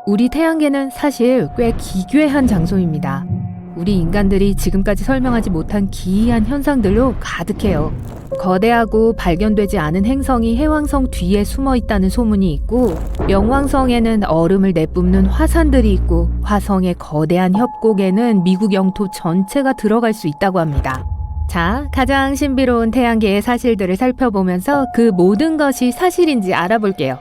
우리 태양계는 사실 꽤 기괴한 장소입니다. 우리 인간들이 지금까지 설명하지 못한 기이한 현상들로 가득해요. 거대하고 발견되지 않은 행성이 해왕성 뒤에 숨어 있다는 소문이 있고, 명왕성에는 얼음을 내뿜는 화산들이 있고, 화성의 거대한 협곡에는 미국 영토 전체가 들어갈 수 있다고 합니다. 자, 가장 신비로운 태양계의 사실들을 살펴보면서 그 모든 것이 사실인지 알아볼게요.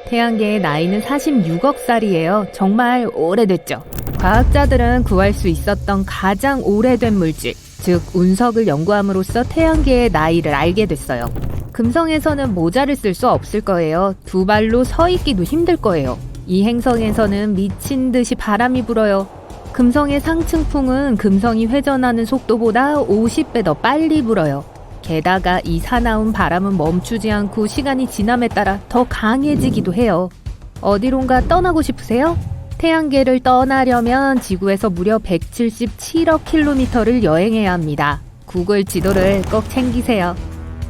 태양계의 나이는 46억 살이에요. 정말 오래됐죠. 과학자들은 구할 수 있었던 가장 오래된 물질, 즉 운석을 연구함으로써 태양계의 나이를 알게 됐어요. 금성에서는 모자를 쓸 수 없을 거예요. 두 발로 서 있기도 힘들 거예요. 이 행성에서는 미친 듯이 바람이 불어요. 금성의 상층풍은 금성이 회전하는 속도보다 50배 더 빨리 불어요. 게다가 이 사나운 바람은 멈추지 않고 시간이 지남에 따라 더 강해지기도 해요. 어디론가 떠나고 싶으세요? 태양계를 떠나려면 지구에서 무려 177억 킬로미터를 여행해야 합니다. 구글 지도를 꼭 챙기세요.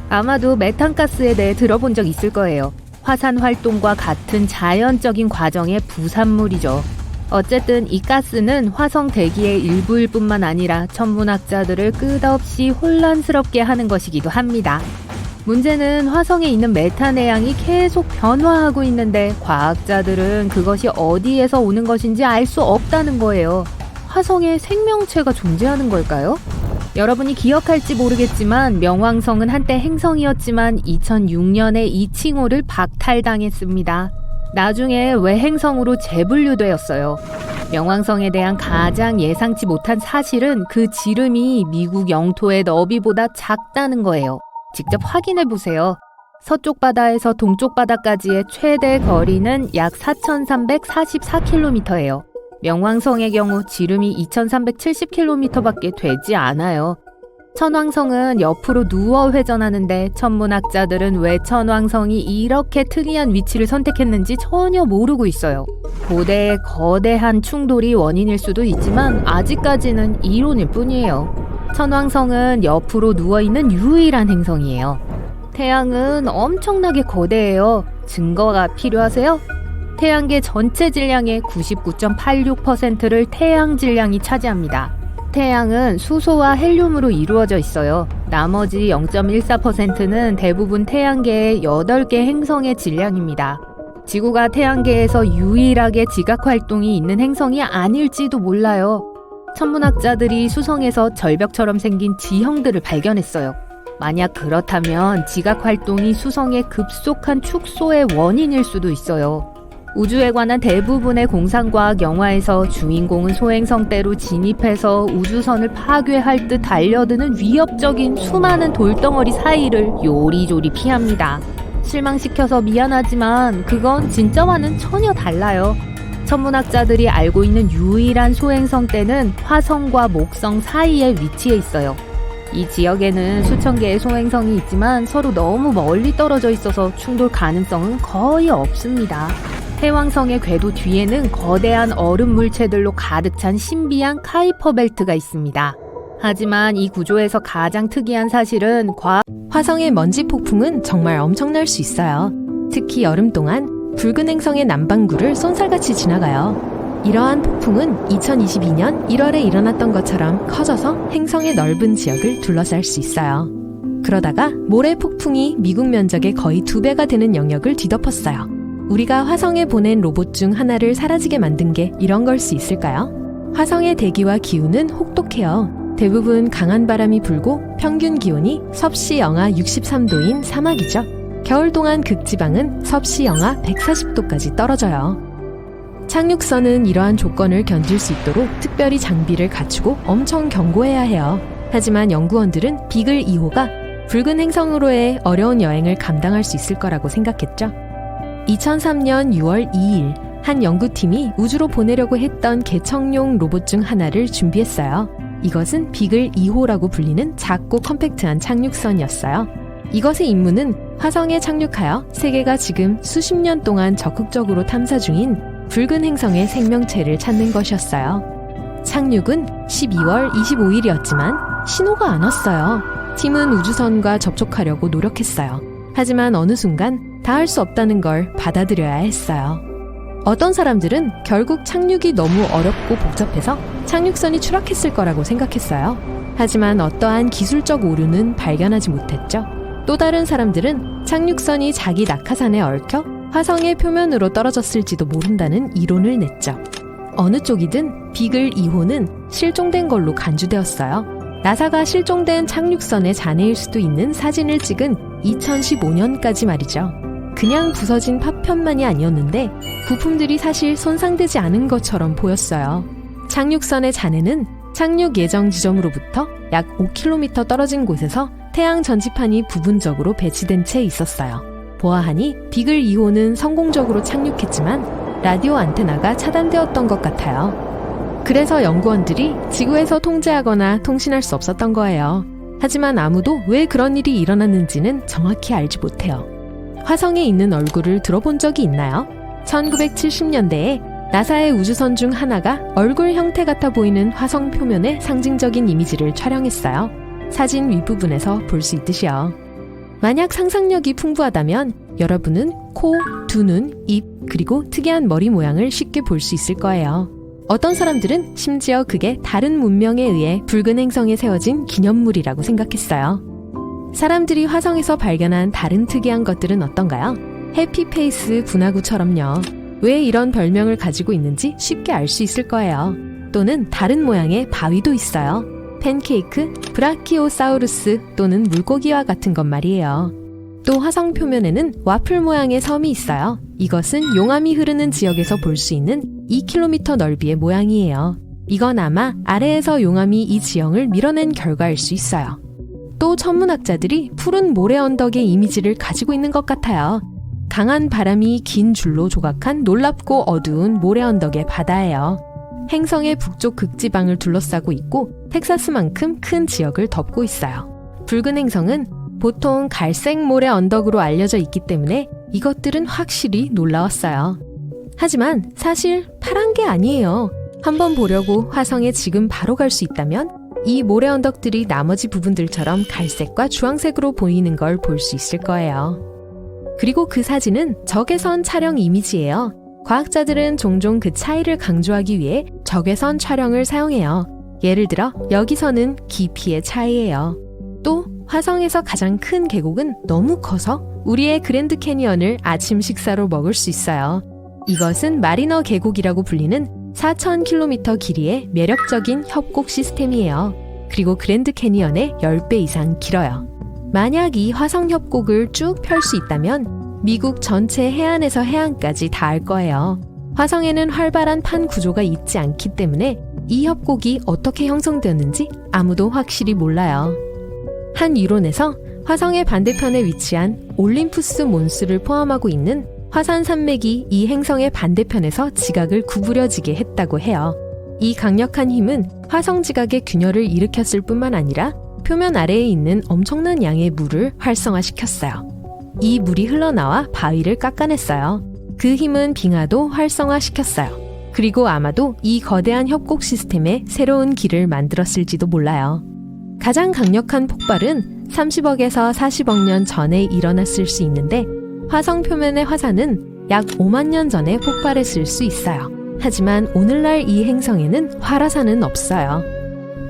아마도 메탄가스에 대해 들어본 적 있을 거예요. 화산 활동과 같은 자연적인 과정의 부산물이죠. 어쨌든 이 가스는 화성 대기의 일부일 뿐만 아니라 천문학자들을 끝없이 혼란스럽게 하는 것이기도 합니다. 문제는 화성에 있는 메탄의 양이 계속 변화하고 있는데 과학자들은 그것이 어디에서 오는 것인지 알 수 없다는 거예요. 화성에 생명체가 존재하는 걸까요? 여러분이 기억할지 모르겠지만 명왕성은 한때 행성이었지만 2006년에 이 칭호를 박탈당했습니다. 나중에 외행성으로 재분류되었어요. 명왕성에 대한 가장 예상치 못한 사실은 그 지름이 미국 영토의 너비보다 작다는 거예요. 직접 확인해 보세요. 서쪽 바다에서 동쪽 바다까지의 최대 거리는 약 4,344km예요. 명왕성의 경우 지름이 2,370km밖에 되지 않아요. 천왕성은 옆으로 누워 회전하는데 천문학자들은 왜 천왕성이 이렇게 특이한 위치를 선택했는지 전혀 모르고 있어요. 고대의 거대한 충돌이 원인일 수도 있지만 아직까지는 이론일 뿐이에요. 천왕성은 옆으로 누워있는 유일한 행성이에요. 태양은 엄청나게 거대해요. 증거가 필요하세요? 태양계 전체 질량의 99.86%를 태양 질량이 차지합니다. 태양은 수소와 헬륨으로 이루어져 있어요. 나머지 0.14%는 대부분 태양계의 8개 행성의 질량입니다. 지구가 태양계에서 유일하게 지각활동이 있는 행성이 아닐지도 몰라요. 천문학자들이 수성에서 절벽처럼 생긴 지형들을 발견했어요. 만약 그렇다면 지각활동이 수성의 급속한 축소의 원인일 수도 있어요. 우주에 관한 대부분의 공상과학 영화에서 주인공은 소행성대로 진입해서 우주선을 파괴할 듯 달려드는 위협적인 수많은 돌덩어리 사이를 요리조리 피합니다. 실망시켜서 미안하지만 그건 진짜와는 전혀 달라요. 천문학자들이 알고 있는 유일한 소행성대는 화성과 목성 사이에 위치해 있어요. 이 지역에는 수천 개의 소행성이 있지만 서로 너무 멀리 떨어져 있어서 충돌 가능성은 거의 없습니다. 해왕성의 궤도 뒤에는 거대한 얼음 물체들로 가득 찬 신비한 카이퍼 벨트가 있습니다. 하지만 이 구조에서 가장 특이한 사실은 화성의 먼지 폭풍은 정말 엄청날 수 있어요. 특히 여름 동안 붉은 행성의 남반구를 쏜살같이 지나가요. 이러한 폭풍은 2022년 1월에 일어났던 것처럼 커져서 행성의 넓은 지역을 둘러쌀 수 있어요. 그러다가 모래 폭풍이 미국 면적의 거의 2배가 되는 영역을 뒤덮었어요. 우리가 화성에 보낸 로봇 중 하나를 사라지게 만든 게 이런 걸 수 있을까요? 화성의 대기와 기후는 혹독해요. 대부분 강한 바람이 불고 평균 기온이 섭씨 영하 63도인 사막이죠. 겨울 동안 극지방은 섭씨 영하 140도까지 떨어져요. 착륙선은 이러한 조건을 견딜 수 있도록 특별히 장비를 갖추고 엄청 견고해야 해요. 하지만 연구원들은 비글 2호가 붉은 행성으로의 어려운 여행을 감당할 수 있을 거라고 생각했죠. 2003년 6월 2일 한 연구팀이 우주로 보내려고 했던 개척용 로봇 중 하나를 준비했어요. 이것은 비글 2호라고 불리는 작고 컴팩트한 착륙선이었어요. 이것의 임무는 화성에 착륙하여 세계가 지금 수십 년 동안 적극적으로 탐사 중인 붉은 행성의 생명체를 찾는 것이었어요. 착륙은 12월 25일이었지만 신호가 안 왔어요. 팀은 우주선과 접촉하려고 노력했어요. 하지만 어느 순간 다 할 수 없다는 걸 받아들여야 했어요. 어떤 사람들은 결국 착륙이 너무 어렵고 복잡해서 착륙선이 추락했을 거라고 생각했어요. 하지만 어떠한 기술적 오류는 발견하지 못했죠. 또 다른 사람들은 착륙선이 자기 낙하산에 얽혀 화성의 표면으로 떨어졌을지도 모른다는 이론을 냈죠. 어느 쪽이든 비글 2호는 실종된 걸로 간주되었어요. 나사가 실종된 착륙선의 잔해일 수도 있는 사진을 찍은 2015년까지 말이죠. 그냥 부서진 파편만이 아니었는데 부품들이 사실 손상되지 않은 것처럼 보였어요. 착륙선의 잔해는 착륙 예정 지점으로부터 약 5km 떨어진 곳에서 태양 전지판이 부분적으로 배치된 채 있었어요. 보아하니 비글 2호는 성공적으로 착륙했지만 라디오 안테나가 차단되었던 것 같아요. 그래서 연구원들이 지구에서 통제하거나 통신할 수 없었던 거예요. 하지만 아무도 왜 그런 일이 일어났는지는 정확히 알지 못해요. 화성에 있는 얼굴을 들어본 적이 있나요? 1970년대에 나사의 우주선 중 하나가 얼굴 형태 같아 보이는 화성 표면의 상징적인 이미지를 촬영했어요. 사진 윗부분에서 볼 수 있듯이요. 만약 상상력이 풍부하다면 여러분은 코, 두 눈, 입, 그리고 특이한 머리 모양을 쉽게 볼 수 있을 거예요. 어떤 사람들은 심지어 그게 다른 문명에 의해 붉은 행성에 세워진 기념물이라고 생각했어요. 사람들이 화성에서 발견한 다른 특이한 것들은 어떤가요? 해피페이스 분화구처럼요. 왜 이런 별명을 가지고 있는지 쉽게 알 수 있을 거예요. 또는 다른 모양의 바위도 있어요. 팬케이크, 브라키오사우루스 또는 물고기와 같은 것 말이에요. 또 화성 표면에는 와플 모양의 섬이 있어요. 이것은 용암이 흐르는 지역에서 볼 수 있는 2km 넓이의 모양이에요. 이건 아마 아래에서 용암이 이 지형을 밀어낸 결과일 수 있어요. 또 천문학자들이 푸른 모래 언덕의 이미지를 가지고 있는 것 같아요. 강한 바람이 긴 줄로 조각한 놀랍고 어두운 모래 언덕의 바다예요. 행성의 북쪽 극지방을 둘러싸고 있고 텍사스만큼 큰 지역을 덮고 있어요. 붉은 행성은 보통 갈색 모래 언덕으로 알려져 있기 때문에 이것들은 확실히 놀라웠어요. 하지만 사실 파란 게 아니에요. 한번 보려고 화성에 지금 바로 갈 수 있다면 이 모래 언덕들이 나머지 부분들처럼 갈색과 주황색으로 보이는 걸 볼 수 있을 거예요. 그리고 그 사진은 적외선 촬영 이미지예요. 과학자들은 종종 그 차이를 강조하기 위해 적외선 촬영을 사용해요. 예를 들어 여기서는 깊이의 차이예요. 또 화성에서 가장 큰 계곡은 너무 커서 우리의 그랜드 캐니언을 아침 식사로 먹을 수 있어요. 이것은 마리너 계곡이라고 불리는 4,000km 길이의 매력적인 협곡 시스템이에요. 그리고 그랜드 캐니언의 10배 이상 길어요. 만약 이 화성 협곡을 쭉 펼 수 있다면 미국 전체 해안에서 해안까지 닿을 거예요. 화성에는 활발한 판 구조가 있지 않기 때문에 이 협곡이 어떻게 형성되었는지 아무도 확실히 몰라요. 한 이론에서 화성의 반대편에 위치한 올림푸스 몬스를 포함하고 있는 화산 산맥이 이 행성의 반대편에서 지각을 구부려지게 했다고 해요. 이 강력한 힘은 화성 지각의 균열을 일으켰을 뿐만 아니라 표면 아래에 있는 엄청난 양의 물을 활성화시켰어요. 이 물이 흘러나와 바위를 깎아냈어요. 그 힘은 빙하도 활성화시켰어요. 그리고 아마도 이 거대한 협곡 시스템에 새로운 길을 만들었을지도 몰라요. 가장 강력한 폭발은 30억에서 40억 년 전에 일어났을 수 있는데 화성 표면의 화산은 약 5만 년 전에 폭발했을 수 있어요. 하지만 오늘날 이 행성에는 활화산은 없어요.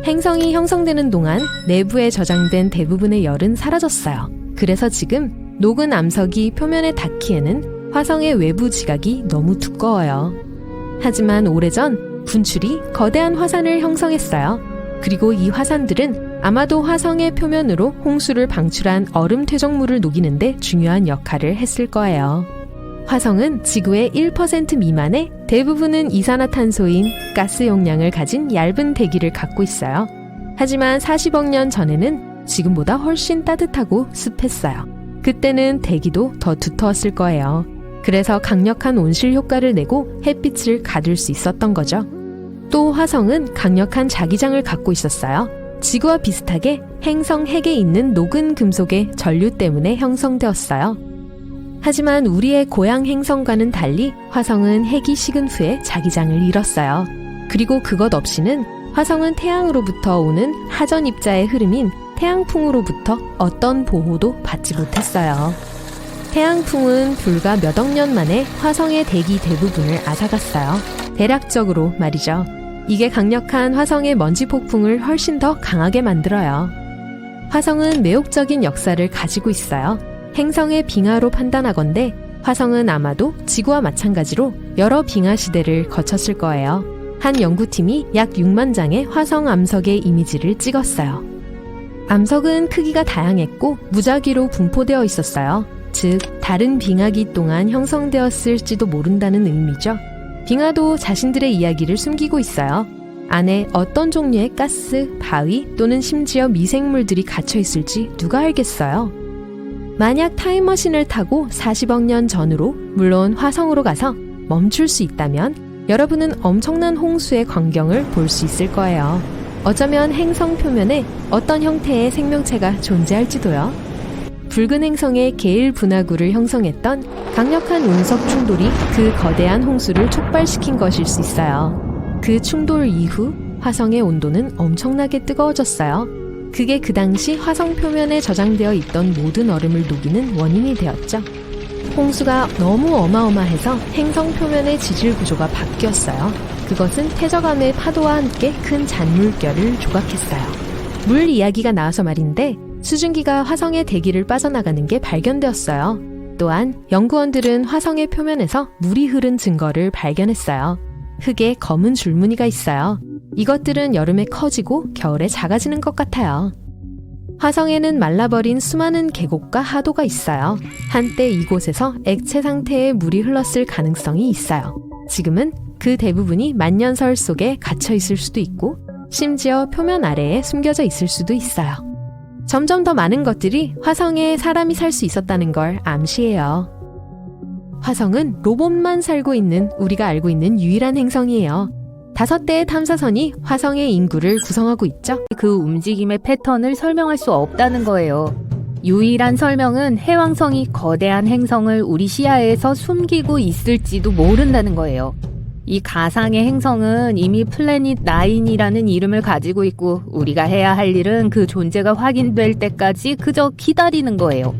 행성이 형성되는 동안 내부에 저장된 대부분의 열은 사라졌어요. 그래서 지금 녹은 암석이 표면에 닿기에는 화성의 외부 지각이 너무 두꺼워요. 하지만 오래전 분출이 거대한 화산을 형성했어요. 그리고 이 화산들은 아마도 화성의 표면으로 홍수를 방출한 얼음 퇴적물을 녹이는데 중요한 역할을 했을 거예요. 화성은 지구의 1% 미만의 대부분은 이산화탄소인 가스 용량을 가진 얇은 대기를 갖고 있어요. 하지만 40억 년 전에는 지금보다 훨씬 따뜻하고 습했어요. 그때는 대기도 더 두터웠을 거예요. 그래서 강력한 온실 효과를 내고 햇빛을 가둘 수 있었던 거죠. 또 화성은 강력한 자기장을 갖고 있었어요. 지구와 비슷하게 행성 핵에 있는 녹은 금속의 전류 때문에 형성되었어요. 하지만 우리의 고향 행성과는 달리 화성은 핵이 식은 후에 자기장을 잃었어요. 그리고 그것 없이는 화성은 태양으로부터 오는 하전 입자의 흐름인 태양풍으로부터 어떤 보호도 받지 못했어요. 태양풍은 불과 몇 억 년 만에 화성의 대기 대부분을 앗아갔어요. 대략적으로 말이죠. 이게 강력한 화성의 먼지 폭풍을 훨씬 더 강하게 만들어요. 화성은 매혹적인 역사를 가지고 있어요. 행성의 빙하로 판단하건대 화성은 아마도 지구와 마찬가지로 여러 빙하 시대를 거쳤을 거예요. 한 연구팀이 약 6만 장의 화성 암석의 이미지를 찍었어요. 암석은 크기가 다양했고 무작위로 분포되어 있었어요. 즉, 다른 빙하기 동안 형성되었을지도 모른다는 의미죠. 빙하도 자신들의 이야기를 숨기고 있어요. 안에 어떤 종류의 가스, 바위 또는 심지어 미생물들이 갇혀 있을지 누가 알겠어요? 만약 타임머신을 타고 40억 년 전으로, 물론 화성으로 가서 멈출 수 있다면 여러분은 엄청난 홍수의 광경을 볼 수 있을 거예요. 어쩌면 행성 표면에 어떤 형태의 생명체가 존재할지도요. 붉은 행성의 게일 분화구를 형성했던 강력한 운석 충돌이 그 거대한 홍수를 촉발시킨 것일 수 있어요. 그 충돌 이후 화성의 온도는 엄청나게 뜨거워졌어요. 그게 그 당시 화성 표면에 저장되어 있던 모든 얼음을 녹이는 원인이 되었죠. 홍수가 너무 어마어마해서 행성 표면의 지질 구조가 바뀌었어요. 그것은 퇴적함의 파도와 함께 큰 잔물결을 조각했어요. 물 이야기가 나와서 말인데 수증기가 화성의 대기를 빠져나가는 게 발견되었어요. 또한 연구원들은 화성의 표면에서 물이 흐른 증거를 발견했어요. 흙에 검은 줄무늬가 있어요. 이것들은 여름에 커지고 겨울에 작아지는 것 같아요. 화성에는 말라버린 수많은 계곡과 하도가 있어요. 한때 이곳에서 액체 상태의 물이 흘렀을 가능성이 있어요. 지금은 그 대부분이 만년설 속에 갇혀 있을 수도 있고 심지어 표면 아래에 숨겨져 있을 수도 있어요. 점점 더 많은 것들이 화성에 사람이 살 수 있었다는 걸 암시해요. 화성은 로봇만 살고 있는 우리가 알고 있는 유일한 행성이에요. 5대의 탐사선이 화성의 인구를 구성하고 있죠. 그 움직임의 패턴을 설명할 수 없다는 거예요. 유일한 설명은 해왕성이 거대한 행성을 우리 시야에서 숨기고 있을지도 모른다는 거예요. 이 가상의 행성은 이미 플래닛 9이라는 이름을 가지고 있고 우리가 해야 할 일은 그 존재가 확인될 때까지 그저 기다리는 거예요.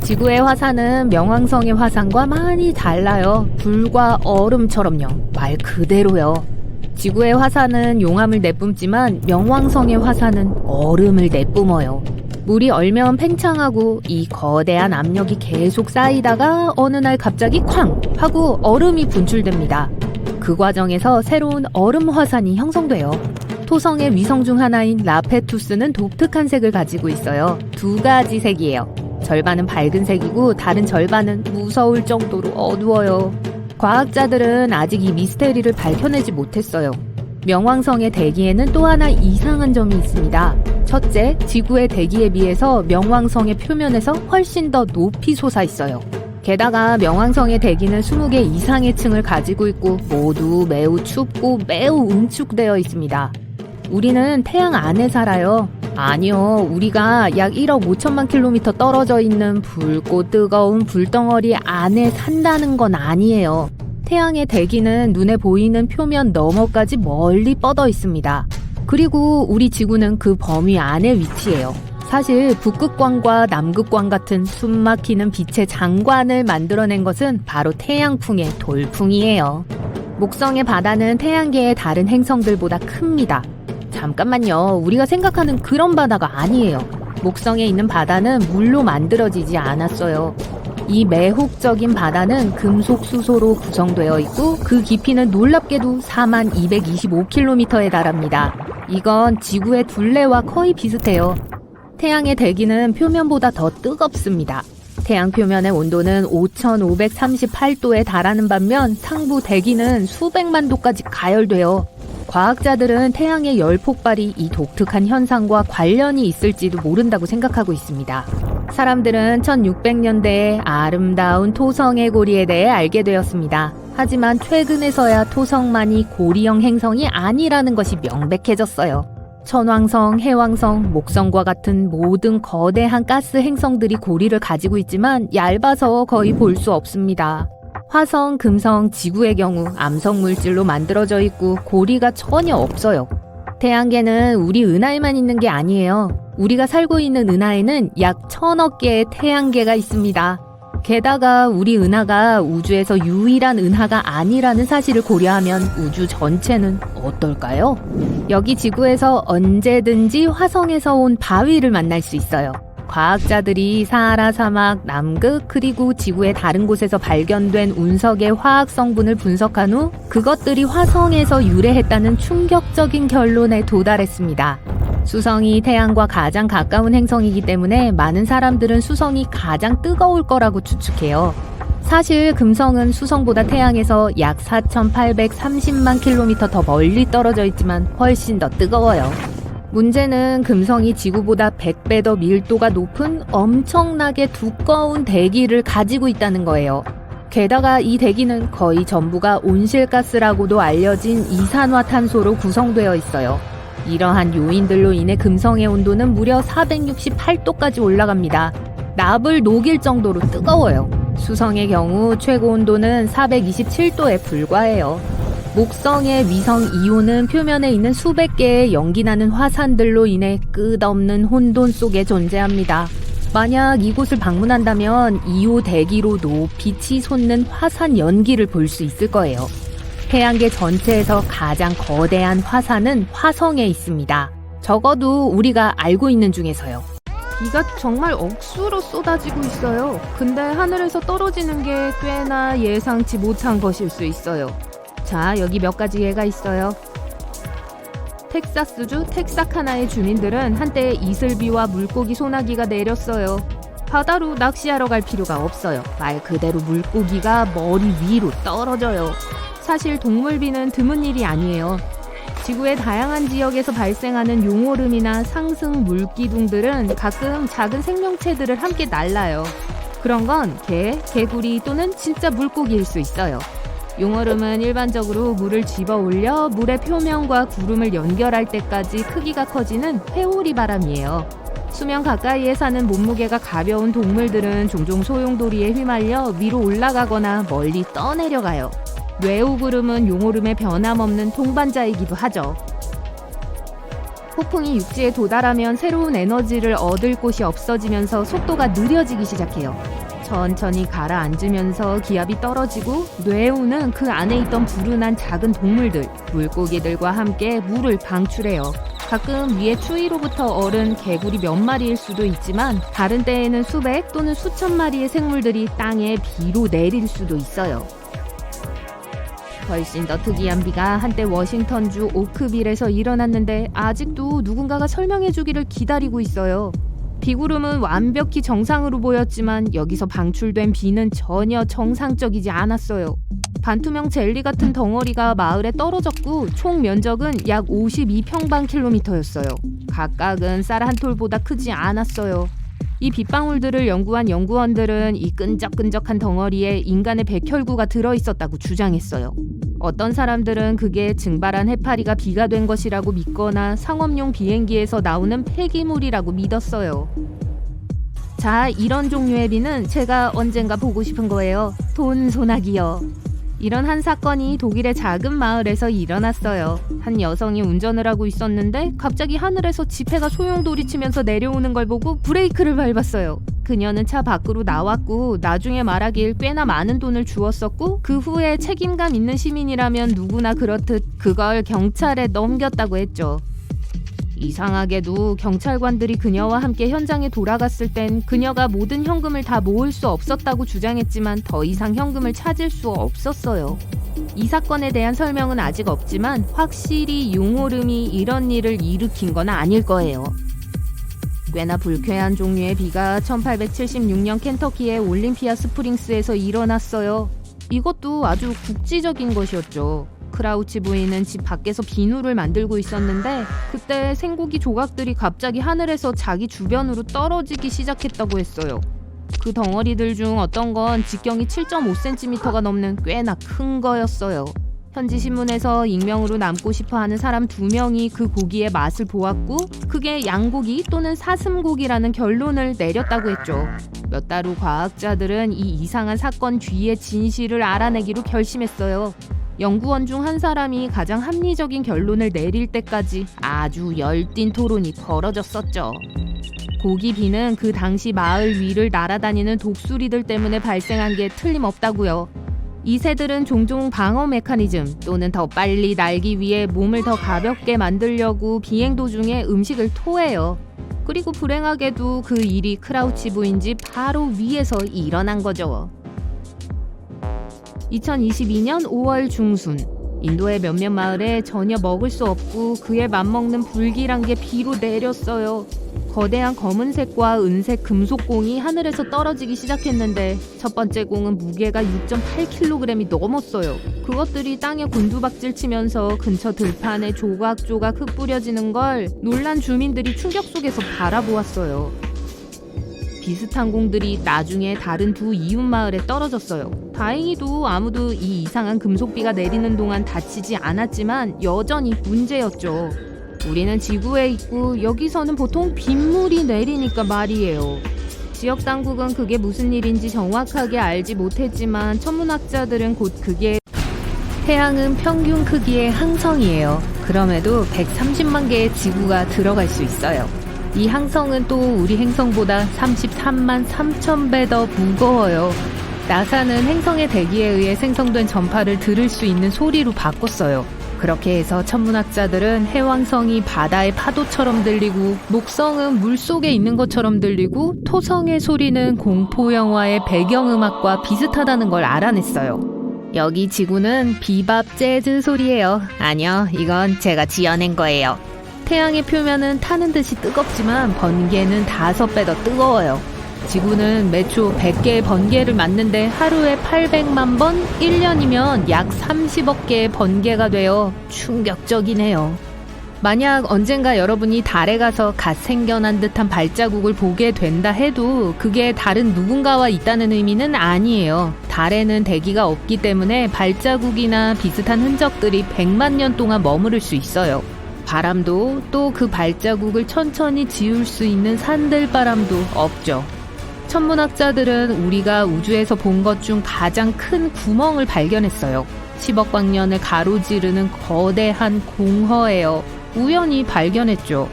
지구의 화산은 명왕성의 화산과 많이 달라요. 불과 얼음처럼요. 말 그대로요. 지구의 화산은 용암을 내뿜지만 명왕성의 화산은 얼음을 내뿜어요. 물이 얼면 팽창하고 이 거대한 압력이 계속 쌓이다가 어느 날 갑자기 쾅! 하고 얼음이 분출됩니다. 그 과정에서 새로운 얼음 화산이 형성돼요. 토성의 위성 중 하나인 라페투스는 독특한 색을 가지고 있어요. 2가지 색이에요. 절반은 밝은 색이고 다른 절반은 무서울 정도로 어두워요. 과학자들은 아직 이 미스테리를 밝혀내지 못했어요. 명왕성의 대기에는 또 하나 이상한 점이 있습니다. 첫째, 지구의 대기에 비해서 명왕성의 표면에서 훨씬 더 높이 솟아 있어요. 게다가 명왕성의 대기는 20개 이상의 층을 가지고 있고 모두 매우 춥고 매우 응축되어 있습니다. 우리는 태양 안에 살아요. 아니요, 우리가 약 1억 5천만 킬로미터 떨어져 있는 붉고 뜨거운 불덩어리 안에 산다는 건 아니에요. 태양의 대기는 눈에 보이는 표면 너머까지 멀리 뻗어 있습니다. 그리고 우리 지구는 그 범위 안에 위치해요. 사실 북극광과 남극광 같은 숨막히는 빛의 장관을 만들어낸 것은 바로 태양풍의 돌풍이에요. 목성의 바다는 태양계의 다른 행성들보다 큽니다. 잠깐만요. 우리가 생각하는 그런 바다가 아니에요. 목성에 있는 바다는 물로 만들어지지 않았어요. 이 매혹적인 바다는 금속 수소로 구성되어 있고 그 깊이는 놀랍게도 4225km에 달합니다. 이건 지구의 둘레와 거의 비슷해요. 태양의 대기는 표면보다 더 뜨겁습니다. 태양 표면의 온도는 5538도에 달하는 반면 상부 대기는 수백만 도까지 가열돼요. 과학자들은 태양의 열 폭발이 이 독특한 현상과 관련이 있을지도 모른다고 생각하고 있습니다. 사람들은 1600년대에 아름다운 토성의 고리에 대해 알게 되었습니다. 하지만 최근에서야 토성만이 고리형 행성이 아니라는 것이 명백해졌어요. 천왕성, 해왕성, 목성과 같은 모든 거대한 가스 행성들이 고리를 가지고 있지만 얇아서 거의 볼 수 없습니다. 화성, 금성, 지구의 경우 암석 물질로 만들어져 있고 고리가 전혀 없어요. 태양계는 우리 은하에만 있는 게 아니에요. 우리가 살고 있는 은하에는 약 1000억 개의 태양계가 있습니다. 게다가 우리 은하가 우주에서 유일한 은하가 아니라는 사실을 고려하면 우주 전체는 어떨까요? 여기 지구에서 언제든지 화성에서 온 바위를 만날 수 있어요. 과학자들이 사하라 사막, 남극, 그리고 지구의 다른 곳에서 발견된 운석의 화학 성분을 분석한 후 그것들이 화성에서 유래했다는 충격적인 결론에 도달했습니다. 수성이 태양과 가장 가까운 행성이기 때문에 많은 사람들은 수성이 가장 뜨거울 거라고 추측해요. 사실 금성은 수성보다 태양에서 약 4,830만 킬로미터 더 멀리 떨어져 있지만 훨씬 더 뜨거워요. 문제는 금성이 지구보다 100배 더 밀도가 높은 엄청나게 두꺼운 대기를 가지고 있다는 거예요. 게다가 이 대기는 거의 전부가 온실가스라고도 알려진 이산화탄소로 구성되어 있어요. 이러한 요인들로 인해 금성의 온도는 무려 468도까지 올라갑니다. 납을 녹일 정도로 뜨거워요. 수성의 경우 최고 온도는 427도에 불과해요. 목성의 위성 이오는 표면에 있는 수백 개의 연기나는 화산들로 인해 끝없는 혼돈 속에 존재합니다. 만약 이곳을 방문한다면 이오 대기로도 빛이 솟는 화산 연기를 볼 수 있을 거예요. 태양계 전체에서 가장 거대한 화산은 화성에 있습니다. 적어도 우리가 알고 있는 중에서요. 비가 정말 억수로 쏟아지고 있어요. 근데 하늘에서 떨어지는 게 꽤나 예상치 못한 것일 수 있어요. 자, 여기 몇 가지 예가 있어요. 텍사스주 텍사카나의 주민들은 한때 이슬비와 물고기 소나기가 내렸어요. 바다로 낚시하러 갈 필요가 없어요. 말 그대로 물고기가 머리 위로 떨어져요. 사실 동물비는 드문 일이 아니에요. 지구의 다양한 지역에서 발생하는 용오름이나 상승 물기둥들은 가끔 작은 생명체들을 함께 날라요. 그런 건 개, 개구리 또는 진짜 물고기일 수 있어요. 용오름은 일반적으로 물을 집어 올려 물의 표면과 구름을 연결할 때까지 크기가 커지는 회오리 바람이에요. 수면 가까이에 사는 몸무게가 가벼운 동물들은 종종 소용돌이에 휘말려 위로 올라가거나 멀리 떠내려가요. 뇌오구름은 용오름의 변함없는 동반자이기도 하죠. 폭풍이 육지에 도달하면 새로운 에너지를 얻을 곳이 없어지면서 속도가 느려지기 시작해요. 천천히 가라앉으면서 기압이 떨어지고 뇌우는 그 안에 있던 불운한 작은 동물들, 물고기들과 함께 물을 방출해요. 가끔 위에 추위로부터 얼은 개구리 몇 마리일 수도 있지만 다른 때에는 수백 또는 수천 마리의 생물들이 땅에 비로 내릴 수도 있어요. 훨씬 더 특이한 비가 한때 워싱턴주 오크빌에서 일어났는데 아직도 누군가가 설명해주기를 기다리고 있어요. 비구름은 완벽히 정상으로 보였지만 여기서 방출된 비는 전혀 정상적이지 않았어요. 반투명 젤리 같은 덩어리가 마을에 떨어졌고 총 면적은 약 52평방킬로미터였어요. 각각은 쌀 한 톨보다 크지 않았어요. 이 빗방울들을 연구한 연구원들은 이 끈적끈적한 덩어리에 인간의 백혈구가 들어있었다고 주장했어요. 어떤 사람들은 그게 증발한 해파리가 비가 된 것이라고 믿거나 상업용 비행기에서 나오는 폐기물이라고 믿었어요. 자, 이런 종류의 비는 제가 언젠가 보고 싶은 거예요. 돈소나기요. 이런 한 사건이 독일의 작은 마을에서 일어났어요. 한 여성이 운전을 하고 있었는데 갑자기 하늘에서 지폐가 소용돌이치면서 내려오는 걸 보고 브레이크를 밟았어요. 그녀는 차 밖으로 나왔고 나중에 말하길 꽤나 많은 돈을 주었었고 그 후에 책임감 있는 시민이라면 누구나 그렇듯 그걸 경찰에 넘겼다고 했죠. 이상하게도 경찰관들이 그녀와 함께 현장에 돌아갔을 땐 그녀가 모든 현금을 다 모을 수 없었다고 주장했지만 더 이상 현금을 찾을 수 없었어요. 이 사건에 대한 설명은 아직 없지만 확실히 용오름이 이런 일을 일으킨 건 아닐 거예요. 꽤나 불쾌한 종류의 비가 1876년 켄터키의 올림피아 스프링스에서 일어났어요. 이것도 아주 국지적인 것이었죠. 크라우치 부인은 집 밖에서 비누를 만들고 있었는데 그때 생고기 조각들이 갑자기 하늘에서 자기 주변으로 떨어지기 시작했다고 했어요. 그 덩어리들 중 어떤 건 직경이 7.5cm가 넘는 꽤나 큰 거였어요. 현지 신문에서 익명으로 남고 싶어하는 사람 2명이 그 고기의 맛을 보았고 그게 양고기 또는 사슴고기라는 결론을 내렸다고 했죠. 몇 달 후 과학자들은 이 이상한 사건 뒤의 진실을 알아내기로 결심했어요. 연구원 중 한 사람이 가장 합리적인 결론을 내릴 때까지 아주 열띤 토론이 벌어졌었죠. 고기 비는 그 당시 마을 위를 날아다니는 독수리들 때문에 발생한 게 틀림없다고요. 이 새들은 종종 방어 메커니즘 또는 더 빨리 날기 위해 몸을 더 가볍게 만들려고 비행 도중에 음식을 토해요. 그리고 불행하게도 그 일이 크라우치 부인집 바로 위에서 일어난 거죠. 2022년 5월 중순, 인도의 몇몇 마을에 전혀 먹을 수 없고 그에 맞먹는 불길한 게 비로 내렸어요. 거대한 검은색과 은색 금속공이 하늘에서 떨어지기 시작했는데 첫 번째 공은 무게가 6.8kg이 넘었어요. 그것들이 땅에 곤두박질 치면서 근처 들판에 조각조각 흙 뿌려지는 걸 놀란 주민들이 충격 속에서 바라보았어요. 비슷한 공들이 나중에 다른 두 이웃 마을에 떨어졌어요. 다행히도 아무도 이 이상한 금속비가 내리는 동안 다치지 않았지만 여전히 문제였죠. 우리는 지구에 있고 여기서는 보통 빗물이 내리니까 말이에요. 지역 당국은 그게 무슨 일인지 정확하게 알지 못했지만 천문학자들은 곧 그게 태양은 평균 크기의 항성이에요. 그럼에도 130만 개의 지구가 들어갈 수 있어요. 이 항성은 또 우리 행성보다 33만 3천 배 더 무거워요. 나사는 행성의 대기에 의해 생성된 전파를 들을 수 있는 소리로 바꿨어요. 그렇게 해서 천문학자들은 해왕성이 바다의 파도처럼 들리고 목성은 물속에 있는 것처럼 들리고 토성의 소리는 공포영화의 배경음악과 비슷하다는 걸 알아냈어요. 여기 지구는 비밥 재즈 소리예요. 아니요, 이건 제가 지어낸 거예요. 태양의 표면은 타는 듯이 뜨겁지만 번개는 5배 더 뜨거워요. 지구는 매초 100개의 번개를 맞는데 하루에 800만 번, 1년이면 약 30억 개의 번개가 되어 충격적이네요. 만약 언젠가 여러분이 달에 가서 갓 생겨난 듯한 발자국을 보게 된다 해도 그게 다른 누군가와 있다는 의미는 아니에요. 달에는 대기가 없기 때문에 발자국이나 비슷한 흔적들이 100만 년 동안 머무를 수 있어요. 바람도 또 그 발자국을 천천히 지울 수 있는 산들바람도 없죠. 천문학자들은 우리가 우주에서 본 것 중 가장 큰 구멍을 발견했어요. 10억 광년을 가로지르는 거대한 공허예요. 우연히 발견했죠.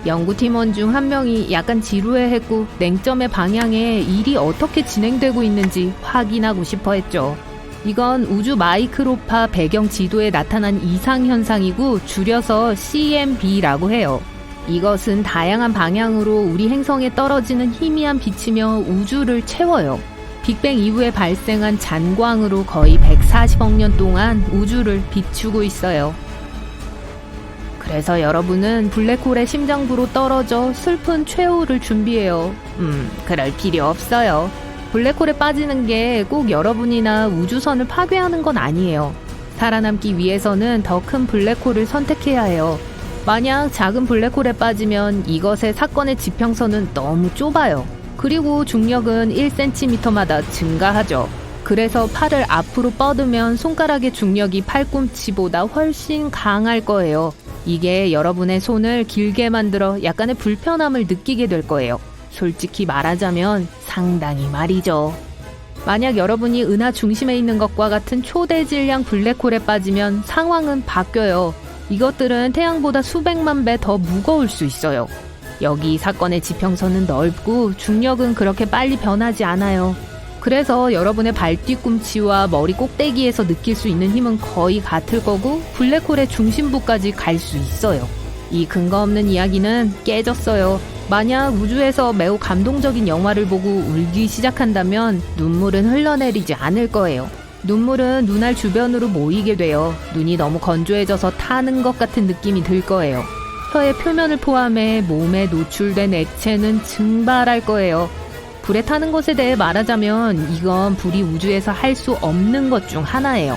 연구팀원 중 한 명이 약간 지루해했고 냉점의 방향에 일이 어떻게 진행되고 있는지 확인하고 싶어 했죠. 이건 우주 마이크로파 배경 지도에 나타난 이상현상이고 줄여서 CMB라고 해요. 이것은 다양한 방향으로 우리 행성에 떨어지는 희미한 빛이며 우주를 채워요. 빅뱅 이후에 발생한 잔광으로 거의 140억 년 동안 우주를 비추고 있어요. 그래서 여러분은 블랙홀의 심장부로 떨어져 슬픈 최후를 준비해요. 그럴 필요 없어요. 블랙홀에 빠지는 게 꼭 여러분이나 우주선을 파괴하는 건 아니에요. 살아남기 위해서는 더 큰 블랙홀을 선택해야 해요. 만약 작은 블랙홀에 빠지면 이것의 사건의 지평선은 너무 좁아요. 그리고 중력은 1cm마다 증가하죠. 그래서 팔을 앞으로 뻗으면 손가락의 중력이 팔꿈치보다 훨씬 강할 거예요. 이게 여러분의 손을 길게 만들어 약간의 불편함을 느끼게 될 거예요. 솔직히 말하자면 상당히 말이죠. 만약 여러분이 은하 중심에 있는 것과 같은 초대질량 블랙홀에 빠지면 상황은 바뀌어요. 이것들은 태양보다 수백만 배 더 무거울 수 있어요. 여기 사건의 지평선은 넓고 중력은 그렇게 빨리 변하지 않아요. 그래서 여러분의 발 뒤꿈치와 머리 꼭대기에서 느낄 수 있는 힘은 거의 같을 거고 블랙홀의 중심부까지 갈 수 있어요. 이 근거 없는 이야기는 깨졌어요. 만약 우주에서 매우 감동적인 영화를 보고 울기 시작한다면 눈물은 흘러내리지 않을 거예요. 눈물은 눈알 주변으로 모이게 돼요. 눈이 너무 건조해져서 타는 것 같은 느낌이 들 거예요. 혀의 표면을 포함해 몸에 노출된 액체는 증발할 거예요. 불에 타는 것에 대해 말하자면 이건 불이 우주에서 할 수 없는 것 중 하나예요.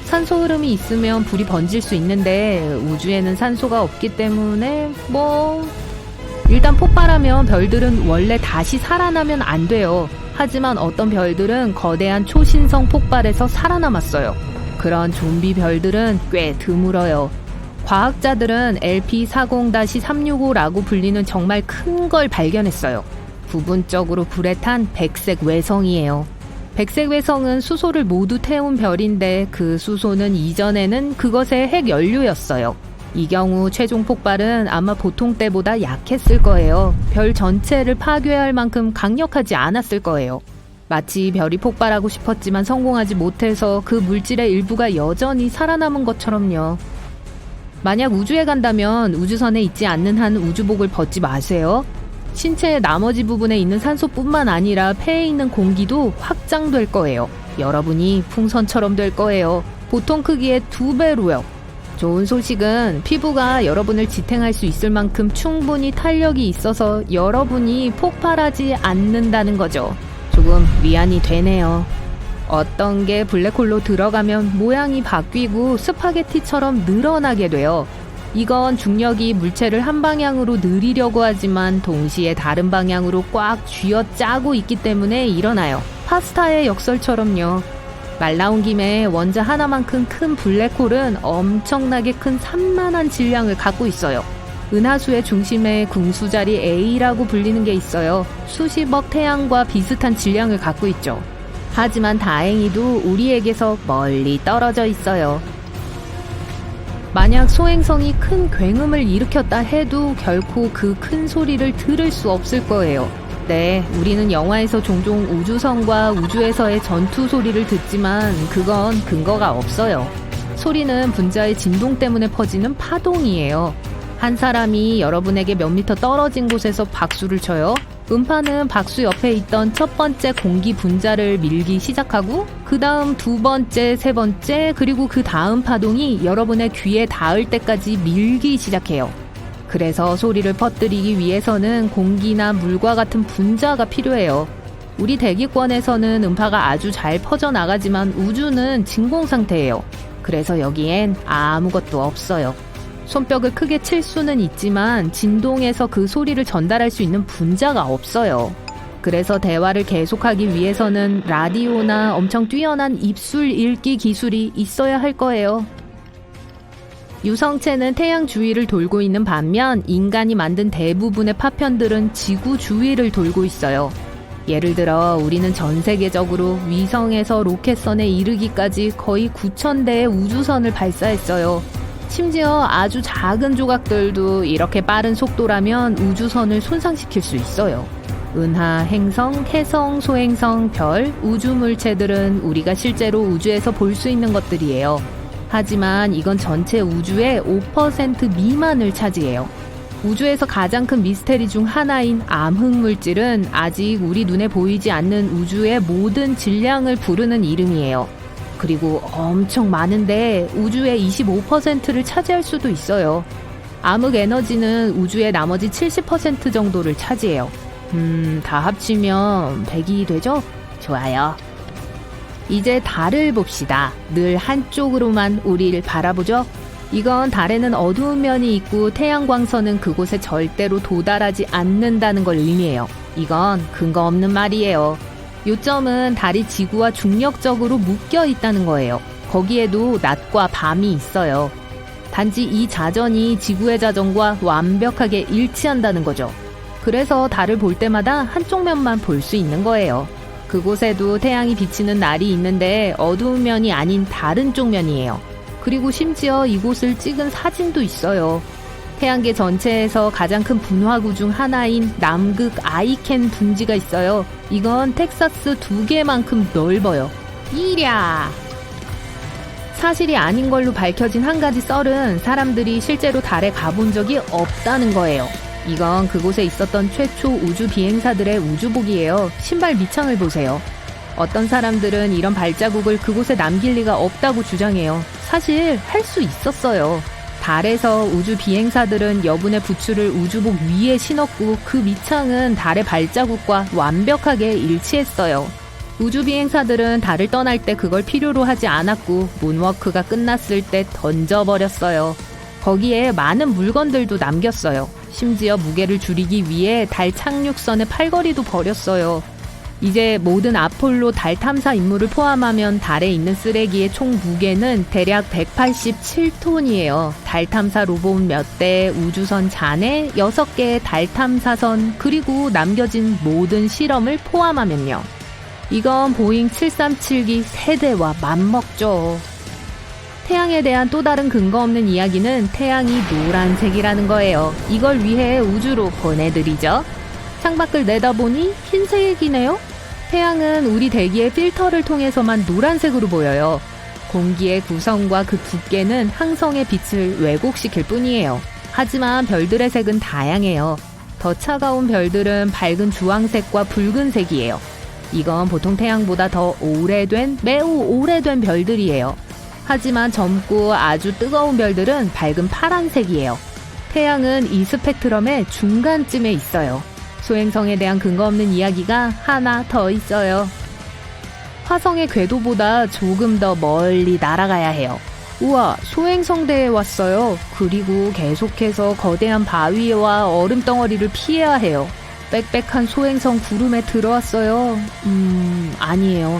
산소 흐름이 있으면 불이 번질 수 있는데 우주에는 산소가 없기 때문에 일단 폭발하면 별들은 원래 다시 살아나면 안 돼요. 하지만 어떤 별들은 거대한 초신성 폭발에서 살아남았어요. 그런 좀비 별들은 꽤 드물어요. 과학자들은 LP40-365라고 불리는 정말 큰 걸 발견했어요. 부분적으로 불에 탄 백색 외성이에요. 백색 외성은 수소를 모두 태운 별인데 그 수소는 이전에는 그것의 핵 연료였어요. 이 경우 최종 폭발은 아마 보통 때보다 약했을 거예요. 별 전체를 파괴할 만큼 강력하지 않았을 거예요. 마치 별이 폭발하고 싶었지만 성공하지 못해서 그 물질의 일부가 여전히 살아남은 것처럼요. 만약 우주에 간다면 우주선에 있지 않는 한 우주복을 벗지 마세요. 신체의 나머지 부분에 있는 산소뿐만 아니라 폐에 있는 공기도 확장될 거예요. 여러분이 풍선처럼 될 거예요. 보통 크기의 2배로요. 좋은 소식은 피부가 여러분을 지탱할 수 있을 만큼 충분히 탄력이 있어서 여러분이 폭발하지 않는다는 거죠. 조금 위안이 되네요. 어떤 게 블랙홀로 들어가면 모양이 바뀌고 스파게티처럼 늘어나게 돼요. 이건 중력이 물체를 한 방향으로 느리려고 하지만 동시에 다른 방향으로 꽉 쥐어짜고 있기 때문에 일어나요. 파스타의 역설처럼요. 말 나온 김에 원자 하나만큼 큰 블랙홀은 엄청나게 큰 산만한 질량을 갖고 있어요. 은하수의 중심에 궁수자리 A라고 불리는 게 있어요. 수십억 태양과 비슷한 질량을 갖고 있죠. 하지만 다행히도 우리에게서 멀리 떨어져 있어요. 만약 소행성이 큰 굉음을 일으켰다 해도 결코 그 큰 소리를 들을 수 없을 거예요. 네, 우리는 영화에서 종종 우주선과 우주에서의 전투 소리를 듣지만 그건 근거가 없어요. 소리는 분자의 진동 때문에 퍼지는 파동이에요. 한 사람이 여러분에게 몇 미터 떨어진 곳에서 박수를 쳐요. 음파는 박수 옆에 있던 첫 번째 공기 분자를 밀기 시작하고 그 다음 두 번째, 세 번째, 그리고 그 다음 파동이 여러분의 귀에 닿을 때까지 밀기 시작해요. 그래서 소리를 퍼뜨리기 위해서는 공기나 물과 같은 분자가 필요해요. 우리 대기권에서는 음파가 아주 잘 퍼져나가지만 우주는 진공 상태예요. 그래서 여기엔 아무것도 없어요. 손뼉을 크게 칠 수는 있지만 진동에서 그 소리를 전달할 수 있는 분자가 없어요. 그래서 대화를 계속하기 위해서는 라디오나 엄청 뛰어난 입술 읽기 기술이 있어야 할 거예요. 유성체는 태양 주위를 돌고 있는 반면 인간이 만든 대부분의 파편들은 지구 주위를 돌고 있어요. 예를 들어 우리는 전 세계적으로 위성에서 로켓선에 이르기까지 거의 9,000대의 우주선을 발사했어요. 심지어 아주 작은 조각들도 이렇게 빠른 속도라면 우주선을 손상시킬 수 있어요. 은하, 행성, 해성, 소행성, 별, 우주 물체들은 우리가 실제로 우주에서 볼 수 있는 것들이에요. 하지만 이건 전체 우주의 5% 미만을 차지해요. 우주에서 가장 큰 미스테리 중 하나인 암흑물질은 아직 우리 눈에 보이지 않는 우주의 모든 질량을 부르는 이름이에요. 그리고 엄청 많은데 우주의 25%를 차지할 수도 있어요. 암흑 에너지는 우주의 나머지 70% 정도를 차지해요. 다 합치면 100이 되죠? 좋아요. 이제 달을 봅시다. 늘 한쪽으로만 우리를 바라보죠? 이건 달에는 어두운 면이 있고 태양광선은 그곳에 절대로 도달하지 않는다는 걸 의미해요. 이건 근거 없는 말이에요. 요점은 달이 지구와 중력적으로 묶여 있다는 거예요. 거기에도 낮과 밤이 있어요. 단지 이 자전이 지구의 자전과 완벽하게 일치한다는 거죠. 그래서 달을 볼 때마다 한쪽 면만 볼 수 있는 거예요. 그곳에도 태양이 비치는 날이 있는데 어두운 면이 아닌 다른 쪽 면이에요. 그리고 심지어 이곳을 찍은 사진도 있어요. 태양계 전체에서 가장 큰 분화구 중 하나인 남극 아이켄 둥지가 있어요. 이건 텍사스 2개만큼 넓어요. 이랴! 사실이 아닌 걸로 밝혀진 한 가지 썰은 사람들이 실제로 달에 가본 적이 없다는 거예요. 이건 그곳에 있었던 최초 우주 비행사들의 우주복이에요. 신발 밑창을 보세요. 어떤 사람들은 이런 발자국을 그곳에 남길 리가 없다고 주장해요. 사실 할 수 있었어요. 달에서 우주 비행사들은 여분의 부츠를 우주복 위에 신었고 그 밑창은 달의 발자국과 완벽하게 일치했어요. 우주 비행사들은 달을 떠날 때 그걸 필요로 하지 않았고 문워크가 끝났을 때 던져버렸어요. 거기에 많은 물건들도 남겼어요. 심지어 무게를 줄이기 위해 달 착륙선의 팔걸이도 버렸어요. 이제 모든 아폴로 달 탐사 임무를 포함하면 달에 있는 쓰레기의 총 무게는 대략 187톤이에요. 달 탐사 로봇 몇 대, 우주선 잔해, 6개의 달 탐사선, 그리고 남겨진 모든 실험을 포함하면요. 이건 보잉 737기 3대와 맞먹죠. 태양에 대한 또 다른 근거 없는 이야기는 태양이 노란색이라는 거예요. 이걸 위해 우주로 보내드리죠. 창밖을 내다보니 흰색이네요. 태양은 우리 대기의 필터를 통해서만 노란색으로 보여요. 공기의 구성과 그 두께는 항성의 빛을 왜곡시킬 뿐이에요. 하지만 별들의 색은 다양해요. 더 차가운 별들은 밝은 주황색과 붉은색이에요. 이건 보통 태양보다 더 매우 오래된 별들이에요. 하지만 젊고 아주 뜨거운 별들은 밝은 파란색이에요. 태양은 이 스펙트럼의 중간쯤에 있어요. 소행성에 대한 근거 없는 이야기가 하나 더 있어요. 화성의 궤도보다 조금 더 멀리 날아가야 해요. 우와, 소행성대에 왔어요. 그리고 계속해서 거대한 바위와 얼음 덩어리를 피해야 해요. 빽빽한 소행성 구름에 들어왔어요. 아니에요.